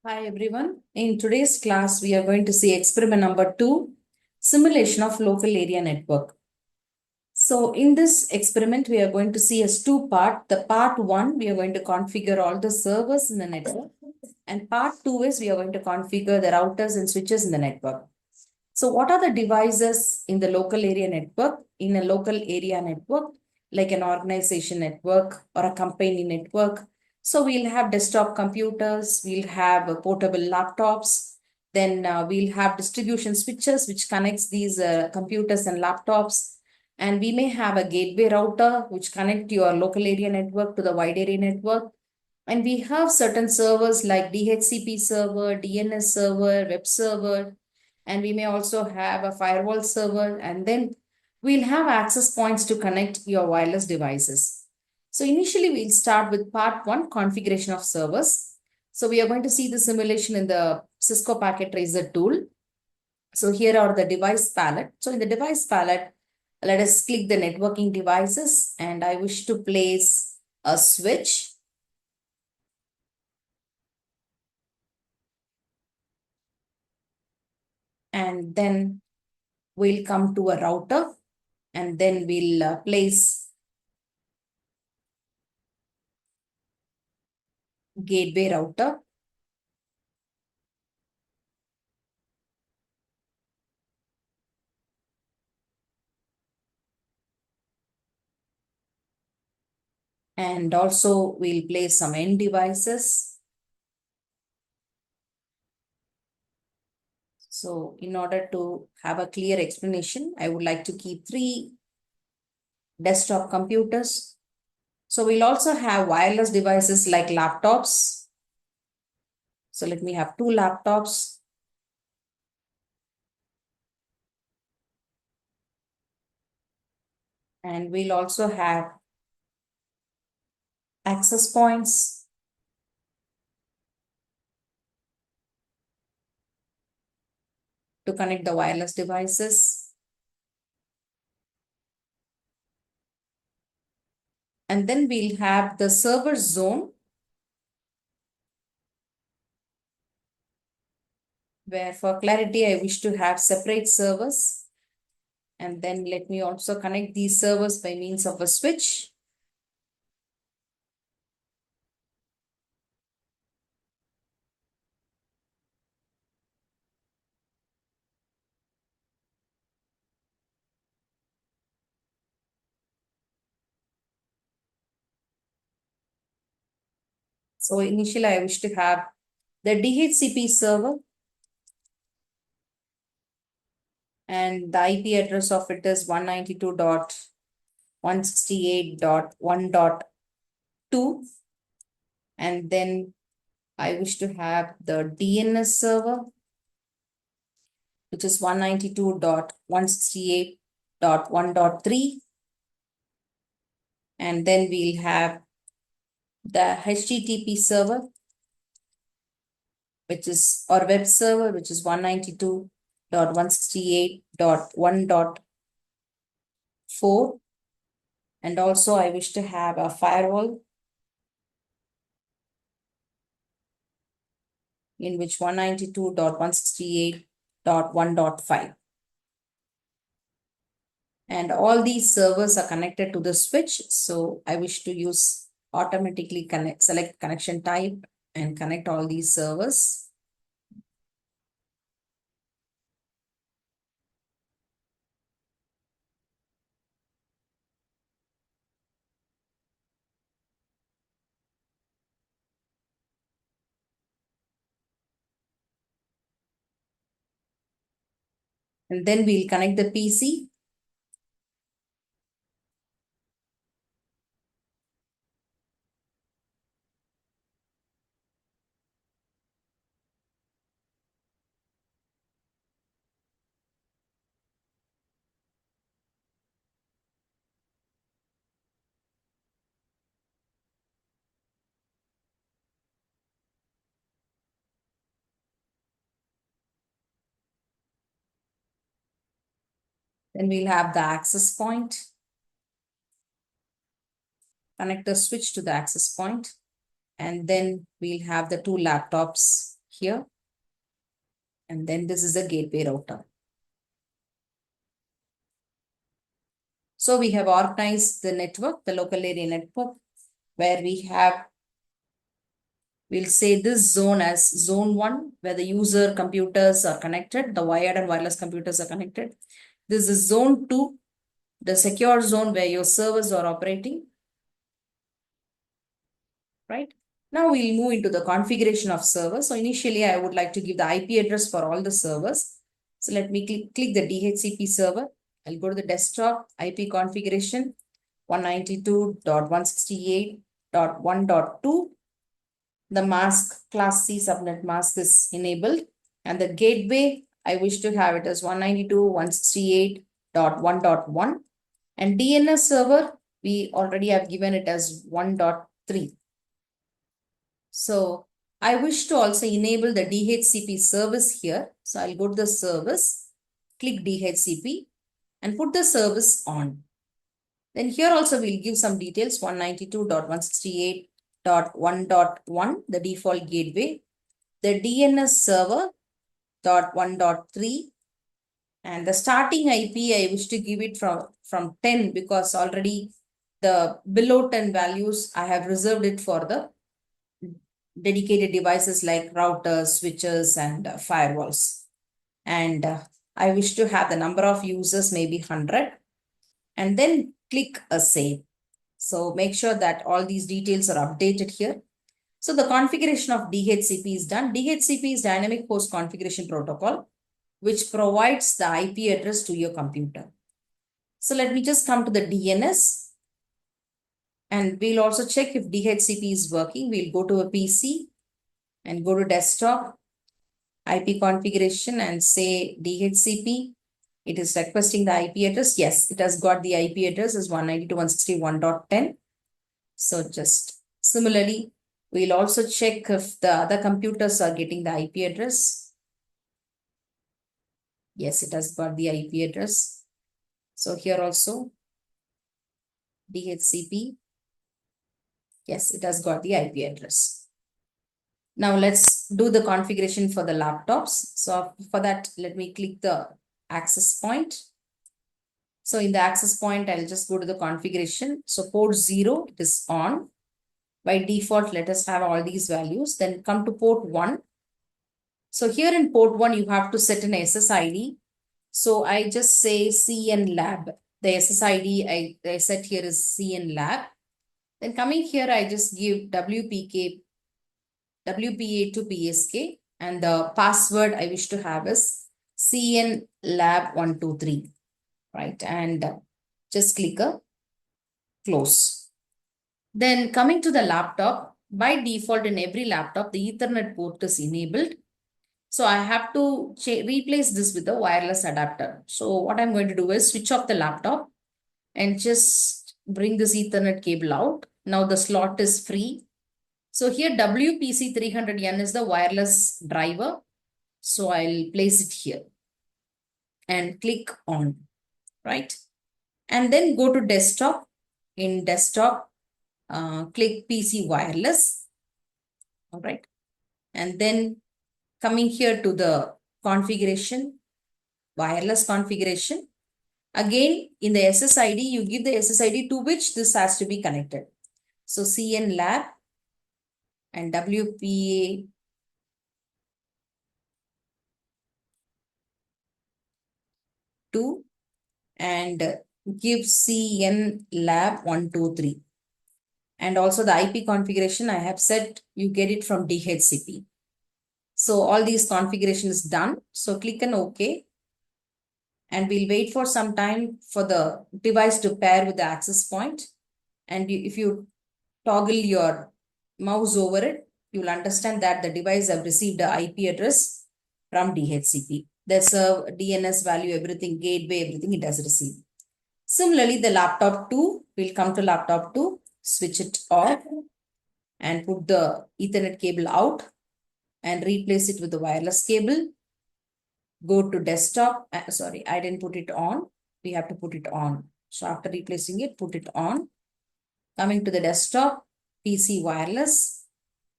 Hi everyone. In today's class, we are going to see experiment number 2, simulation of local area network. So in this experiment, we are going to see as two part. The part 1, we are going to configure all the servers in the network. And part 2 is we are going to configure the routers and switches in the network. So what are the devices in the local area network? In a local area network, like an organization network or a company network. So we'll have desktop computers, we'll have portable laptops, then we'll have distribution switches which connects these computers and laptops. And we may have a gateway router which connect your local area network to the wide area network. And we have certain servers like DHCP server, DNS server, web server, and we may also have a firewall server, and then we'll have access points to connect your wireless devices. So initially we'll start with part 1, configuration of servers. So we are going to see the simulation in the Cisco Packet Tracer tool. So here are the device palette. So in the device palette, let us click the networking devices, and I wish to place a switch. And then we'll come to a router, and then we'll place gateway router. And also we'll place some end devices. So in order to have a clear explanation, I would like to keep 3 desktop computers. So we'll also have wireless devices like laptops. So let me have 2 laptops. And we'll also have access points to connect the wireless devices. And then we'll have the server zone, where for clarity, I wish to have separate servers. And then let me also connect these servers by means of a switch. So initially I wish to have the DHCP server, and the IP address of it is 192.168.1.2. And then I wish to have the DNS server, which is 192.168.1.3. And then we'll have the HTTP server, which is, or web server, which is 192.168.1.4. And also I wish to have a firewall, in which 192.168.1.5. And all these servers are connected to the switch. So I wish to use automatically select connection type and connect all these servers. And then we'll connect the PC. Then we'll have the access point. Connect the switch to the access point. And then we'll have the 2 laptops here. And then this is a gateway router. So we have organized the network, the local area network, where we have, we'll say this zone as zone 1, where the user computers are connected, the wired and wireless computers are connected. This is zone 2, the secure zone where your servers are operating, right? Now we'll move into the configuration of servers. So initially I would like to give the IP address for all the servers. So let me click the DHCP server. I'll go to the desktop, IP configuration, 192.168.1.2. The mask class C subnet mask is enabled, and the gateway, I wish to have it as 192.168.1.1, and DNS server, we already have given it as 1.3. So I wish to also enable the DHCP service here. So I'll go to the service, click DHCP and put the service on. Then here also we'll give some details, 192.168.1.1, the default gateway, the DNS server .1.3, and the starting IP, I wish to give it from 10 because already the below 10 values, I have reserved it for the dedicated devices like routers, switches, and firewalls. And I wish to have the number of users maybe 100, and then click a save. So make sure that all these details are updated here. So the configuration of DHCP is done. DHCP is Dynamic Host Configuration Protocol, which provides the IP address to your computer. So let me just come to the DNS, and we'll also check if DHCP is working. We'll go to a PC and go to desktop, IP configuration, and say DHCP. It is requesting the IP address. Yes, it has got the IP address as 192.168.1.10. So just similarly, we'll also check if the other computers are getting the IP address. Yes, it has got the IP address. So here also, DHCP. Yes, it has got the IP address. Now let's do the configuration for the laptops. So for that, let me click the access point. So in the access point, I'll just go to the configuration. So port 0, it is on. By default, let us have all these values. Then come to port 1. So here in port 1, you have to set an SSID. So I just say CN lab. The SSID I set here is CN lab. Then coming here, I just give WPA to PSK, and the password I wish to have is CN lab 123, right? And just click a close. Then coming to the laptop, by default in every laptop, the Ethernet port is enabled. So I have to replace this with a wireless adapter. So what I'm going to do is switch off the laptop and just bring this Ethernet cable out. Now the slot is free. So here WPC300N is the wireless driver. So I'll place it here and click on, right? And then go to desktop. In desktop, click PC wireless, all right? And then coming here to the configuration, wireless configuration. Again, in the SSID, you give the SSID to which this has to be connected. So CN lab and WPA and give CN lab 123. And also the IP configuration I have set, you get it from DHCP. So all these configuration is done. So click on OK. And we'll wait for some time for the device to pair with the access point. And if you toggle your mouse over it, you will understand that the device have received the IP address from DHCP. The server, DNS value, everything, gateway, everything it has received. Similarly, the laptop 2, we'll come to laptop 2, switch it off and put the Ethernet cable out and replace it with the wireless cable. Go to desktop. Sorry, I didn't put it on. We have to put it on. So after replacing it, put it on. Coming to the desktop, PC wireless,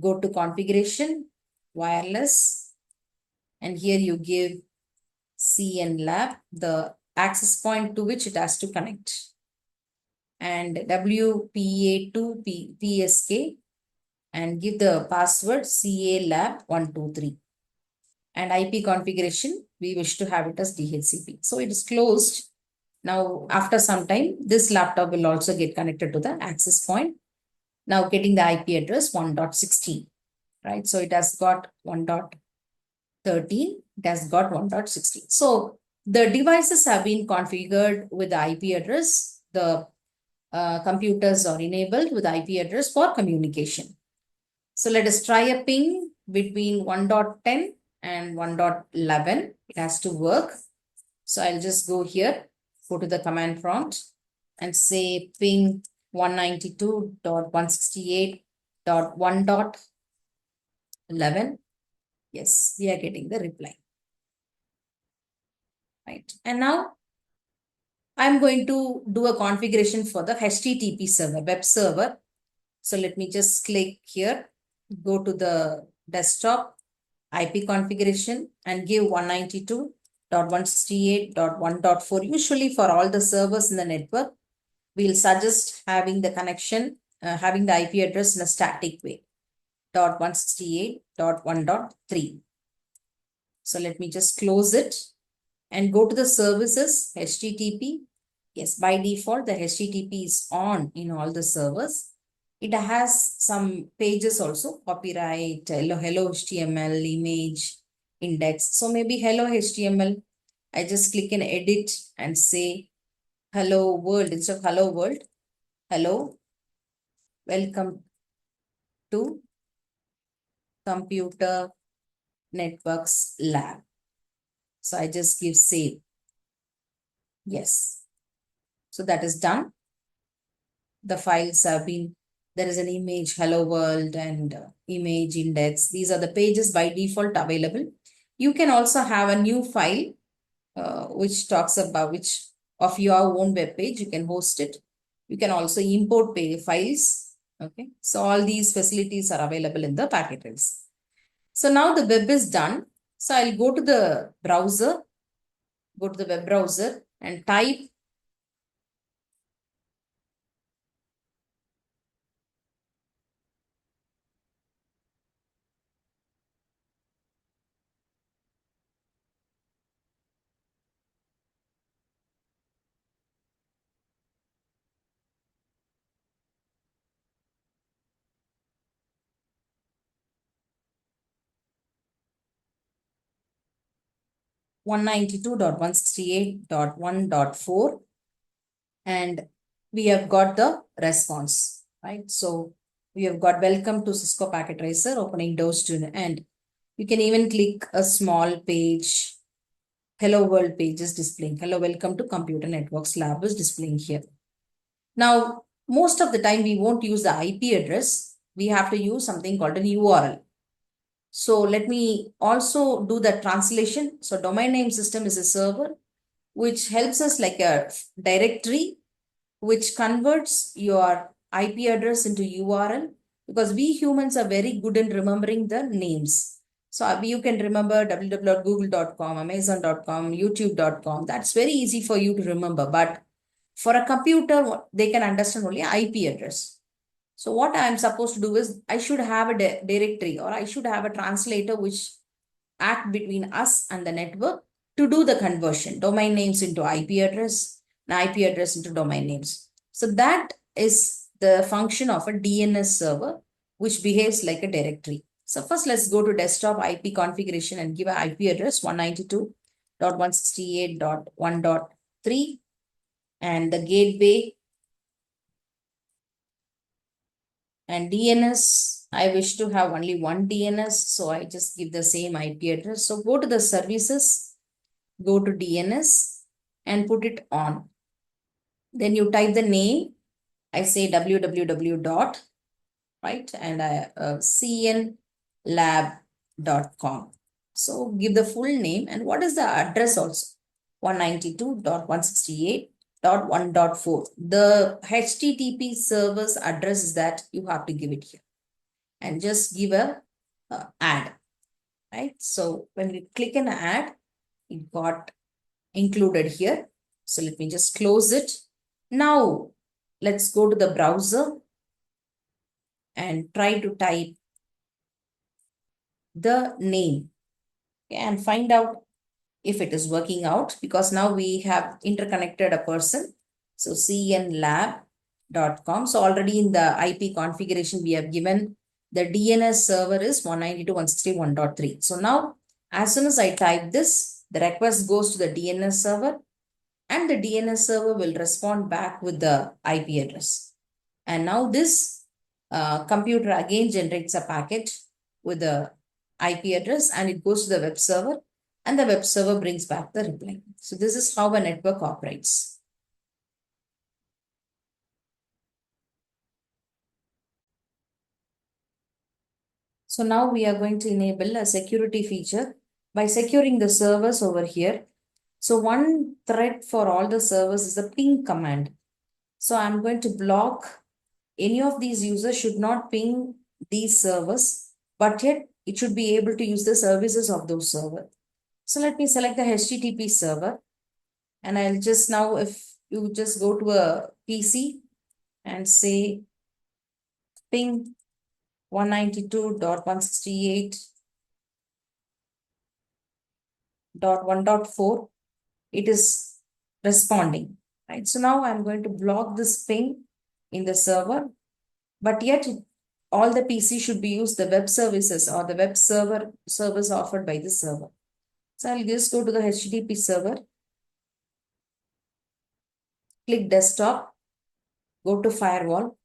go to configuration, wireless, and here you give CN lab, the access point to which it has to connect, and WPA2 PSK, and give the password CA lab 123. And IP configuration, we wish to have it as DHCP. So it is closed. Now, after some time, this laptop will also get connected to the access point. Now getting the IP address 1.16, right? So it has got 1.13, it has got 1.16. So the devices have been configured with the IP address. The computers are enabled with IP address for communication. So let us try a ping between 1.10 and 1.11. It has to work. So I'll just go here, go to the command prompt and say ping 192.168.1.11. Yes, we are getting the reply. Right. And now I'm going to do a configuration for the HTTP server, web server. So let me just click here, go to the desktop, IP configuration, and give 192.168.1.4. Usually for all the servers in the network, we'll suggest having the connection, having the IP address in a static way, .168.1.3. So let me just close it and go to the services, HTTP. Yes, by default, the HTTP is on in all the servers. It has some pages also, copyright, hello HTML, image, index. So maybe hello HTML, I just click in edit and say hello world instead of hello world. Hello, welcome to Computer Networks Lab. So I just give save. Yes. So that is done. The files have been, there is an image, hello world, and image index. These are the pages by default available. You can also have a new file which talks about which of your own web page. You can host it. You can also import files. Okay. So all these facilities are available in the packet trace. So now the web is done. So I'll go to the browser, go to the web browser and type 192.168.1.4, and we have got the response, right? So we have got welcome to Cisco Packet Tracer, opening doors to the end. You can even click a small page. Hello world page is displaying. Hello, welcome to Computer Networks Lab is displaying here. Now, most of the time we won't use the IP address. We have to use something called an URL. So let me also do the translation. So domain name system is a server which helps us like a directory which converts your IP address into URL, because we humans are very good in remembering the names. So you can remember www.google.com, amazon.com, youtube.com. That's very easy for you to remember. But for a computer, they can understand only IP address. So what I'm supposed to do is I should have a directory, or I should have a translator which act between us and the network to do the conversion, domain names into IP address, and IP address into domain names. So that is the function of a DNS server, which behaves like a directory. So first let's go to desktop IP configuration and give an IP address 192.168.1.3, and the gateway and DNS. I wish to have only one DNS, so I just give the same IP address. So go to the services, go to DNS and put it on. Then you type the name. I say www dot, right, and cnlab.com. So give the full name, and what is the address also? 192.168.1.4. The HTTP server's address is that you have to give it here, and just give a add. right? So when we click and add, it got included here. So let me just close it. Now let's go to the browser and try to type the name, okay, and find out if it is working out, because now we have interconnected a person. So cnlab.com. So already in the IP configuration, we have given the DNS server is 192.168.1.3. So now as soon as I type this, the request goes to the DNS server and the DNS server will respond back with the IP address. And now this computer again generates a packet with the IP address and it goes to the web server and the web server brings back the reply. So this is how a network operates. So now we are going to enable a security feature by securing the servers over here. So one thread for all the servers is the ping command. So I'm going to block any of these users should not ping these servers, but yet it should be able to use the services of those servers. So let me select the HTTP server and I'll just now, if you just go to a PC and say ping 192.168.1.4, it is responding, right? So now I'm going to block this ping in the server, but yet all the PC should be used the web services or the web server service offered by the server. So I'll just go to the HTTP server, click desktop, go to firewall,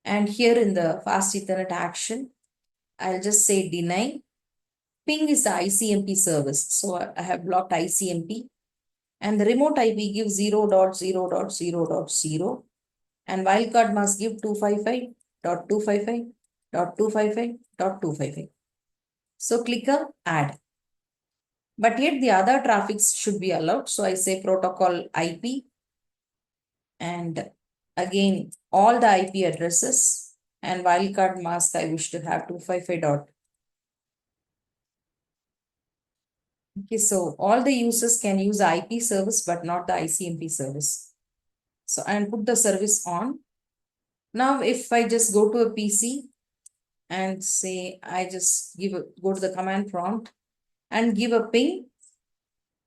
and here in the fast Ethernet action, I'll just say deny. Ping is the ICMP service. So I have blocked ICMP and the remote IP gives 0.0.0.0 and wildcard must give 255.255.255.255. So click a add. But yet the other traffics should be allowed. So I say protocol IP and again all the IP addresses and wildcard mask I wish to have 255. Okay, so all the users can use IP service but not the ICMP service. So I'll put the service on. Now if I just go to a PC and say I just go to the command prompt and give a ping,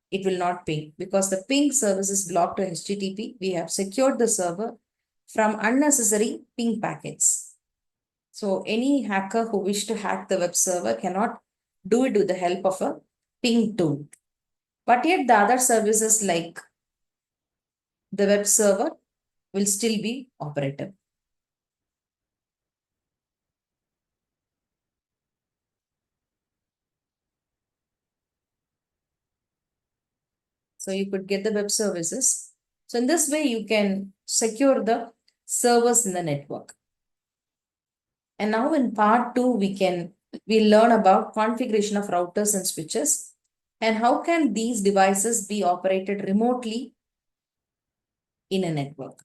it will not ping because the ping service is blocked to HTTP. We have secured the server from unnecessary ping packets. So any hacker who wish to hack the web server cannot do it with the help of a ping tool. But yet the other services like the web server will still be operative. So you could get the web services. So in this way, you can secure the servers in the network. And now in part 2, we learn about configuration of routers and switches and how can these devices be operated remotely in a network.